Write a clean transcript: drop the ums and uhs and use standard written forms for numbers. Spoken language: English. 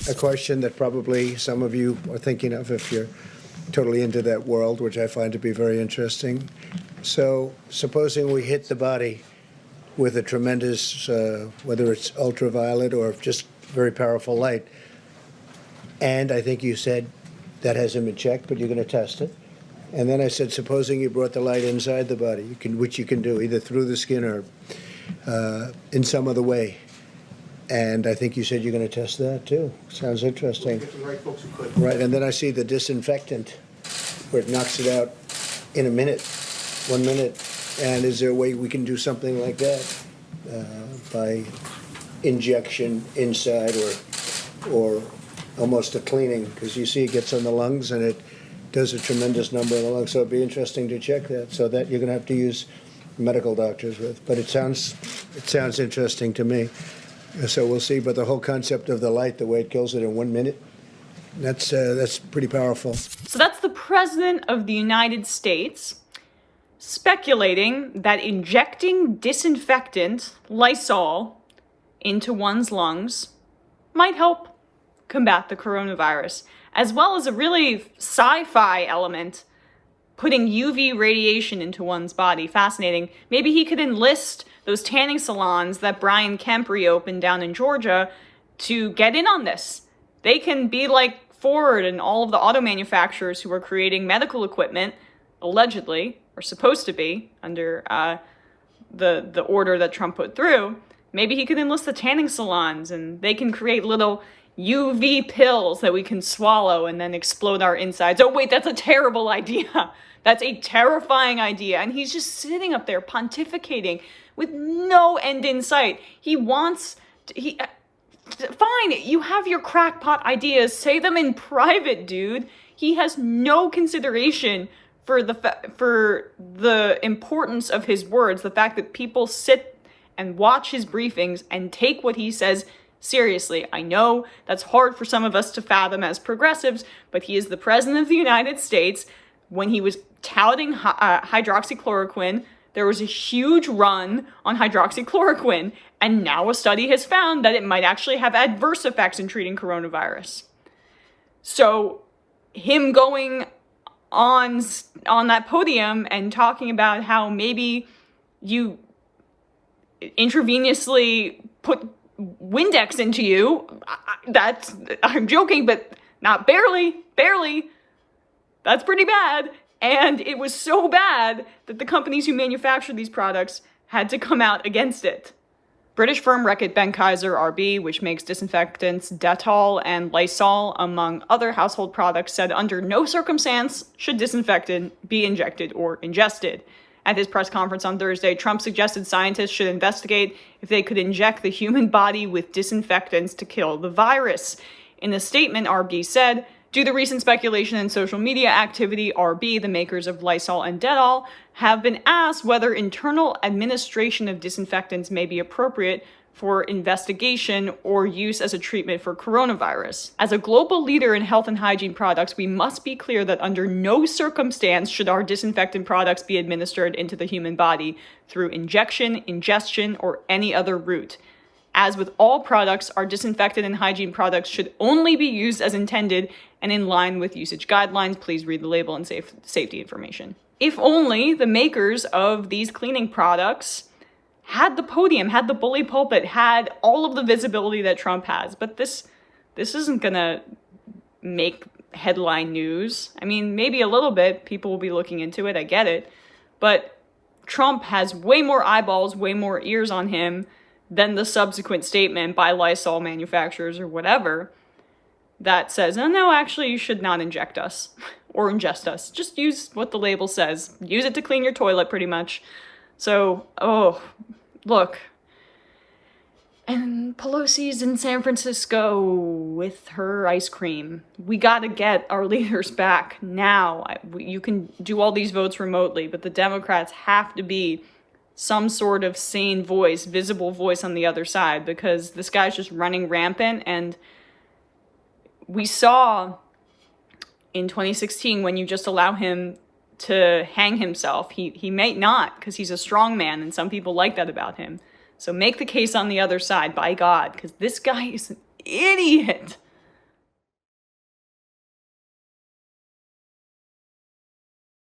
a question that probably some of you are thinking of if you're totally into that world, which I find to be very interesting. So supposing we hit the body with a tremendous, whether it's ultraviolet or just very powerful light, and I think you said that hasn't been checked, but you're going to test it. And then I said, supposing you brought the light inside the body, which you can do either through the skin or in some other way. And I think you said you're going to test that too. Sounds interesting. Get the right folks who could. Right, and then I see the disinfectant where it knocks it out in a minute, 1 minute. And is there a way we can do something like that by injection inside or almost a cleaning? Because you see it gets on the lungs and it does a tremendous number in the lungs. So it'd be interesting to check that. So that you're going to have to use medical doctors with. But it sounds interesting to me. So we'll see. But the whole concept of the light, the way it kills it in 1 minute, that's pretty powerful. So that's the President of the United States speculating that injecting disinfectant, Lysol, into one's lungs might help combat the coronavirus, as well as a really sci-fi element, putting UV radiation into one's body. Fascinating. Maybe he could enlist those tanning salons that Brian Kemp reopened down in Georgia to get in on this. They can be like Ford and all of the auto manufacturers who are creating medical equipment, allegedly, or supposed to be, under the order that Trump put through. Maybe he could enlist the tanning salons and they can create little UV pills that we can swallow and then explode our insides. Oh wait, that's a terrible idea. That's a terrifying idea. And he's just sitting up there pontificating with no end in sight. Fine, you have your crackpot ideas. Say them in private, dude. He has no consideration for the importance of his words, the fact that people sit and watch his briefings and take what he says seriously. I know that's hard for some of us to fathom as progressives, but he is the President of the United States. When he was touting hydroxychloroquine, there was a huge run on hydroxychloroquine, and now a study has found that it might actually have adverse effects in treating coronavirus. So him going on that podium and talking about how maybe you intravenously put Windex into you, I'm joking, but not barely. That's pretty bad. And it was so bad that the companies who manufacture these products had to come out against it. British firm Reckitt Benckiser RB, which makes disinfectants Dettol and Lysol, among other household products, said under no circumstance should disinfectant be injected or ingested. At his press conference on Thursday, Trump suggested scientists should investigate if they could inject the human body with disinfectants to kill the virus. In a statement, RB said, due to recent speculation and social media activity, RB, the makers of Lysol and Dettol, have been asked whether internal administration of disinfectants may be appropriate for investigation or use as a treatment for coronavirus. As a global leader in health and hygiene products, we must be clear that under no circumstance should our disinfectant products be administered into the human body through injection, ingestion, or any other route. As with all products, our disinfectant and hygiene products should only be used as intended and in line with usage guidelines. Please read the label and safety information. If only the makers of these cleaning products had the podium, had the bully pulpit, had all of the visibility that Trump has. But this isn't gonna make headline news. I mean, maybe a little bit. People will be looking into it. I get it. But Trump has way more eyeballs, way more ears on him than the subsequent statement by Lysol manufacturers or whatever that says, oh, no, actually, you should not inject us or ingest us. Just use what the label says. Use it to clean your toilet, pretty much. So, look. And Pelosi's in San Francisco with her ice cream. We gotta get our leaders back now. You can do all these votes remotely, but the Democrats have to be some sort of sane voice, visible voice on the other side, because this guy's just running rampant. And we saw in 2016, when you just allow him to hang himself, he may not, because he's a strong man, and some people like that about him. So make the case on the other side, by God, because this guy is an idiot.